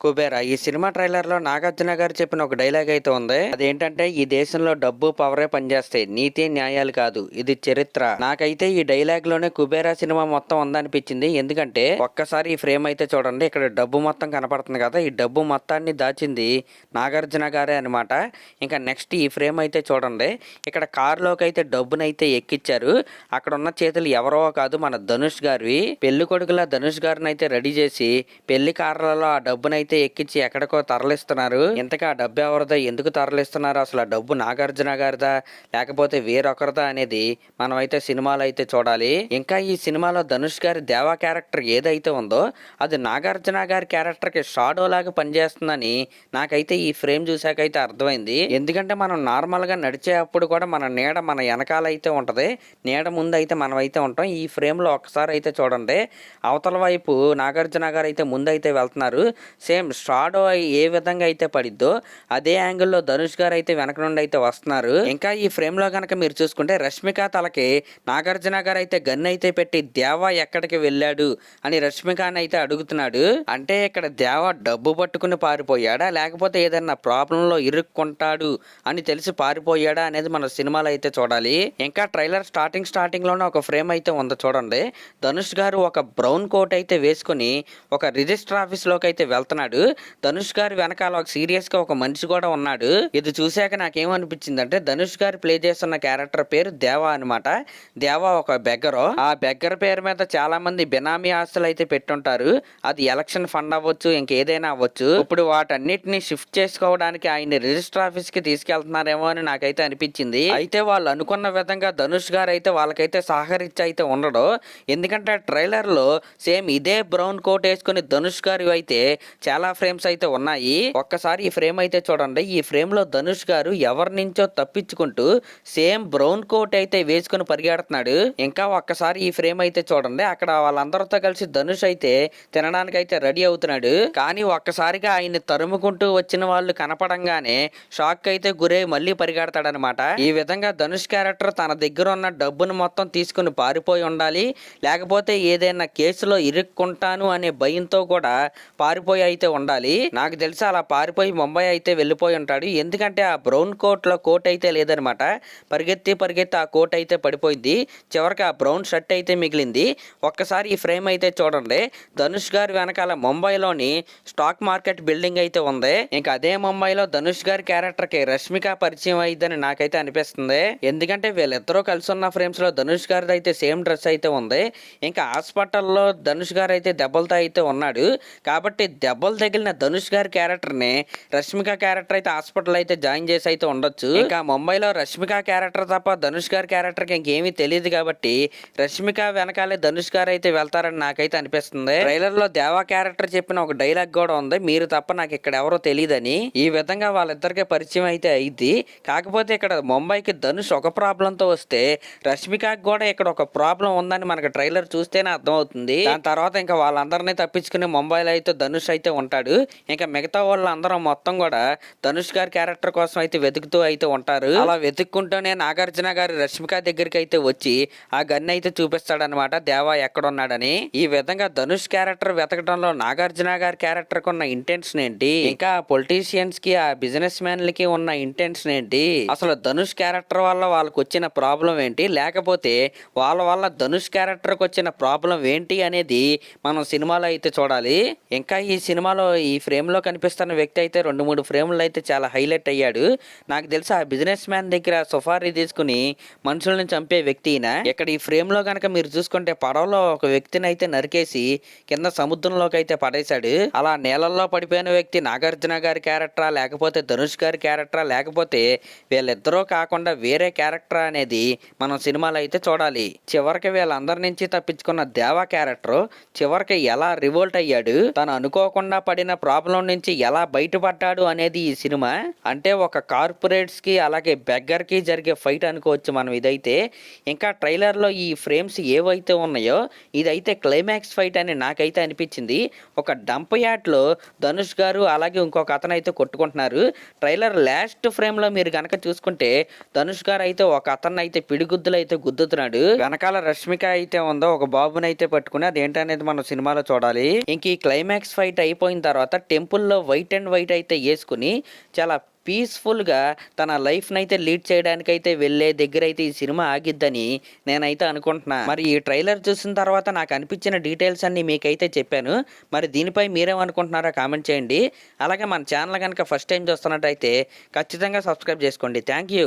కుబేరా ఈ cinema trailer లో నాగార్జున గారు చెప్పిన ఒక డైలాగ్ అయితే ఉంది. అదేంటంటే ఈ దేశంలో డబ్బు పవరే పనిచేస్తాయి, నీతి న్యాయాలు కాదు, ఇది చరిత్ర. నాకైతే ఈ డైలాగ్ లోనే కుబేరా సినిమా మొత్తం ఉందనిపించింది. ఎందుకంటే ఒక్కసారి ఈ ఫ్రేమ్ అయితే చూడండి, ఇక్కడ డబ్బు మొత్తం కనపడుతుంది కదా, ఈ డబ్బు మొత్తాన్ని దాచింది నాగార్జున గారే అనమాట. ఇంకా నెక్స్ట్ ఈ ఫ్రేమ్ అయితే చూడండి, ఇక్కడ కారులోకి అయితే డబ్బునైతే ఎక్కిచ్చారు. అక్కడ ఉన్న చేతులు ఎవరో కాదు, మన ధనుష్ గారివి. పెళ్లి కొడుకులా ధనుష్ గారిని అయితే రెడీ చేసి పెళ్లి కార్లలో ఆ డబ్బునైతే ఎక్కించి ఎక్కడికో తరలిస్తున్నారు. ఇంతగా ఆ డబ్బు ఎవరిదా, ఎందుకు తరలిస్తున్నారు, అసలు ఆ డబ్బు నాగార్జున గారిదా లేకపోతే వేరొకరిదా అనేది మనం అయితే సినిమాలో అయితే చూడాలి. ఇంకా ఈ సినిమాలో ధనుష్ గారి దేవా క్యారెక్టర్ ఏదైతే ఉందో అది నాగార్జున గారి క్యారెక్టర్ కి షాడో లాగా పనిచేస్తుందని నాకైతే ఈ ఫ్రేమ్ చూసాకైతే అర్థమైంది. ఎందుకంటే మనం నార్మల్ గా నడిచేటప్పుడు కూడా మన నీడ మన వెనకాల అయితే ఉంటది, నీడ ముందు అయితే మనం అయితే ఉంటాం. ఈ ఫ్రేమ్ లో ఒకసారి అయితే చూడండి, అవతల వైపు నాగార్జున గారు అయితే ముందు అయితే వెళ్తున్నారు. సేమ్ షాడో ఏ విధంగా అయితే పడిద్దో అదే యాంగిల్లో ధనుష్ గారు అయితే వెనక నుండి అయితే వస్తున్నారు. ఇంకా ఈ ఫ్రేమ్ లో కనుక మీరు చూసుకుంటే రష్మిక తలకి నాగార్జున గారు అయితే గన్ అయితే పెట్టి దేవా ఎక్కడికి వెళ్ళాడు అని రష్మికని అయితే అడుగుతున్నాడు. అంటే ఇక్కడ దేవా డబ్బు పట్టుకుని పారిపోయాడా లేకపోతే ఏదైనా ప్రాబ్లం లో ఇరుక్కుంటాడు అని తెలిసి పారిపోయాడా అనేది మన సినిమాలో అయితే చూడాలి. ఇంకా ట్రైలర్ స్టార్టింగ్ లోనే ఒక ఫ్రేమ్ అయితే ఉంది చూడండి, ధనుష్ గారు ఒక బ్రౌన్ కోట్ అయితే వేసుకుని ఒక రిజిస్టర్ ఆఫీస్ లోకి అయితే వెళ్తున్నాడు. ధనుష్ గారి వెనకాల ఒక సీరియస్ గా ఒక మనిషి కూడా ఉన్నాడు. ఇది చూశాక నాకేమనిపించింది అంటే ధనుష్ గారు ప్లే చేస్తున్న క్యారెక్టర్ పేరు దేవా అనమాట. దేవా ఒక బెగ్గరు. ఆ బెగ్గర్ పేరు మీద చాలా మంది బినామీ ఆస్తులు అయితే పెట్టుంటారు. అది ఎలక్షన్ ఫండ్ అవ్వచ్చు, ఇంకేదైనా అవ్వచ్చు. ఇప్పుడు వాటన్నిటిని షిఫ్ట్ చేసుకోవడానికి ఆయన రిజిస్టర్ ఆఫీస్ కి తీసుకెళ్తున్నారేమో అని నాకైతే అనిపించింది. అయితే వాళ్ళు అనుకున్న విధంగా ధనుష్ గారు అయితే వాళ్ళకైతే సహకరించి అయితే ఉండడు. ఎందుకంటే ట్రైలర్ లో సేమ్ ఇదే బ్రౌన్ కోట్ వేసుకుని ధనుష్ గారు అయితే చాలా ఫ్రేమ్స్ అయితే ఉన్నాయి. ఒక్కసారి ఈ ఫ్రేమ్ అయితే చూడండి, ఈ ఫ్రేమ్ లో ధనుష్ గారు ఎవరి నుంచో తప్పించుకుంటూ సేమ్ బ్రౌన్ కోట్ అయితే వేసుకుని పరిగెడుతున్నాడు. ఇంకా ఒక్కసారి ఈ ఫ్రేమ్ అయితే చూడండి, అక్కడ వాళ్ళందరితో కలిసి ధనుష్ అయితే తినడానికి అయితే రెడీ అవుతున్నాడు. కానీ ఒక్కసారిగా ఆయన్ని తరుముకుంటూ వచ్చిన వాళ్ళు కనపడంగానే షాక్ అయితే గురై మళ్ళీ పరిగెడతాడనమాట. ఈ విధంగా ధనుష్ క్యారెక్టర్ తన దగ్గర ఉన్న డబ్బును మొత్తం తీసుకుని పారిపోయి ఉండాలి, లేకపోతే ఏదైనా కేసులో ఇరుక్కుంటాను అనే భయంతో కూడా పారిపోయి అయితే ఉండాలి. నాకు తెలిసి అలా పారిపోయి ముంబై అయితే వెళ్ళిపోయి ఉంటాడు. ఎందుకంటే ఆ బ్రౌన్ కోట్ లో కోట్ అయితే లేదనమాట. పరిగెత్తి ఆ కోట్ అయితే పడిపోయింది. చివరికి ఆ బ్రౌన్ షర్ట్ అయితే మిగిలింది. ఒక్కసారి ఈ ఫ్రేమ్ అయితే చూడండి, ధనుష్ గారి వెనకాల ముంబైలోని స్టాక్ మార్కెట్ బిల్డింగ్ అయితే ఉంది. ఇంకా అదే ముంబైలో ధనుష్ గారి క్యారెక్టర్ కి రష్మిక పరిచయం అయిందని నాకైతే అనిపిస్తుంది. ఎందుకంటే వీళ్ళిద్దరూ కలిసి ఉన్న ఫ్రేమ్స్ లో ధనుష్ గారిది అయితే సేమ్ డ్రెస్ అయితే ఉంది. ఇంకా హాస్పిటల్లో ధనుష్ గారు అయితే దెబ్బలతో అయితే ఉన్నాడు. కాబట్టి దెబ్బలు తగిలిన ధనుష్ గారి క్యారెక్టర్ ని రష్మిక క్యారెక్టర్ అయితే హాస్పిటల్ అయితే జాయిన్ చేసి అయితే ఉండొచ్చు. ఇంకా ముంబైలో రష్మిక క్యారెక్టర్ తప్ప ధనుష్ గారి క్యారెక్టర్ కి ఇంకేమీ తెలియదు కాబట్టి రష్మిక వెనకాలే ధనుష్ గారు అయితే వెళ్తారని నాకైతే అనిపిస్తుంది. ట్రైలర్ లో దేవా క్యారెక్టర్ చెప్పిన ఒక డైలాగ్ కూడా ఉంది, మీరు తప్ప నాకు ఇక్కడ ఎవరో తెలియదని. ఈ విధంగా వాళ్ళిద్దరికీ పరిచయం అయితే అయింది. కాకపోతే ఇక్కడ ముంబైకి ధనుష్ ఒక ప్రాబ్లం తో వస్తే రష్మికకి కూడా ఇక్కడ ఒక ప్రాబ్లం ఉందని మనకి ట్రైలర్ చూస్తేనే అర్థమవుతుంది. దాని తర్వాత ఇంకా వాళ్ళందరినీ తప్పించుకుని ముంబైలో అయితే ధనుష్ అయితే ఉంటాడు. ఇంకా మిగతా వాళ్ళందరూ మొత్తం కూడా ధనుష్ గారి క్యారెక్టర్ కోసం అయితే వెతుకుతూ అయితే ఉంటారు. అలా వెతుక్కుంటూనే నాగార్జున గారి రష్మిక దగ్గరికి అయితే వచ్చి ఆ గన్ అయితే చూపిస్తాడనమాట, దేవా ఎక్కడున్నాడని. ఈ విధంగా ధనుష్ క్యారెక్టర్ వెతకడంలో నాగార్జున గారి క్యారెక్టర్ కు ఉన్న ఇంటెన్షన్ ఏంటి, ఇంకా పొలిటీషియన్స్ కి ఆ బిజినెస్ మ్యాన్లకి ఉన్న ఇంటెన్షన్ ఏంటి, అసలు ధనుష్ క్యారెక్టర్ వల్ల వాళ్ళకి వచ్చిన ప్రాబ్లం ఏంటి, లేకపోతే వాళ్ళ వల్ల ధనుష్ క్యారెక్టర్ కి వచ్చిన ప్రాబ్లం ఏంటి అనేది మనం సినిమాలో అయితే చూడాలి. ఇంకా ఈ సినిమాలో ఈ ఫ్రేమ్ లో కనిపిస్తున్న వ్యక్తి అయితే 2-3 ఫ్రేమ్లు అయితే చాలా హైలైట్ అయ్యాడు. నాకు తెలిసి ఆ బిజినెస్ మ్యాన్ దగ్గర సుఫారీ తీసుకుని మనుషుల్ని చంపే వ్యక్తి ఈయన. ఇక్కడ ఈ ఫ్రేమ్ లో కనుక మీరు చూసుకుంటే పడవలో ఒక వ్యక్తిని అయితే నరికేసి కింద సముద్రంలోకి అయితే పడేశాడు. అలా నీళ్ళల్లో పడిపోయిన వ్యక్తి నాగార్జున గారి క్యారెక్టరా లేకపోతే ధనుష్ గారి క్యారెక్టరా లేకపోతే వీళ్ళిద్దరూ కాకుండా వేరే క్యారెక్టర్ అనేది మనం సినిమాలో అయితే చూడాలి. చివరికి వీళ్ళందరి నుంచి తప్పించుకున్న దేవా క్యారెక్టర్ చివరికి ఎలా రివోల్ట్ అయ్యాడు, తను అనుకోకుండా పడిన ప్రాబ్లం నుంచి ఎలా బయటపడ్డాడు అనేది ఈ సినిమా. అంటే ఒక కార్పొరేట్స్ కి అలాగే బెగ్గర్ కి జరిగే ఫైట్ అనుకోవచ్చు మనం ఇదైతే. ఇంకా ట్రైలర్ లో ఈ ఫ్రేమ్స్ ఏవైతే ఉన్నాయో ఇదైతే క్లైమాక్స్ ఫైట్ అని నాకైతే అనిపించింది. ఒక డంప్ యార్డ్ లో ధనుష్ గారు అలాగే ఇంకొక అతను అయితే కొట్టుకుంటున్నారు. ట్రైలర్ లాస్ట్ ఫ్రేమ్ లో మీరు కనుక చూసుకుంటే ధనుష్ గారు అయితే ఒక అతను అయితే పిడిగుద్దులు అయితే గుద్దుతున్నాడు. వెనకాల రష్మిక అయితే ఉందో ఒక బాబుని అయితే పట్టుకుని అదేంటనేది మనం సినిమాలో చూడాలి. ఇంక ఈ క్లైమాక్స్ ఫైట్ అయిపోయి అయిపోయిన తర్వాత టెంపుల్లో వైట్ అండ్ వైట్ అయితే వేసుకుని చాలా పీస్ఫుల్గా తన లైఫ్ని అయితే లీడ్ చేయడానికి అయితే వెళ్ళే దగ్గర అయితే ఈ సినిమా ఆగిద్దని నేనైతే అనుకుంటున్నా. మరి ఈ ట్రైలర్ చూసిన తర్వాత నాకు అనిపించిన డీటెయిల్స్ అన్ని మీకైతే చెప్పాను. మరి దీనిపై మీరేమనుకుంటున్నారో కామెంట్ చేయండి. అలాగే మన ఛానల్ కనుక ఫస్ట్ టైం చూస్తున్నట్టయితే ఖచ్చితంగా సబ్స్క్రైబ్ చేసుకోండి. Thank you.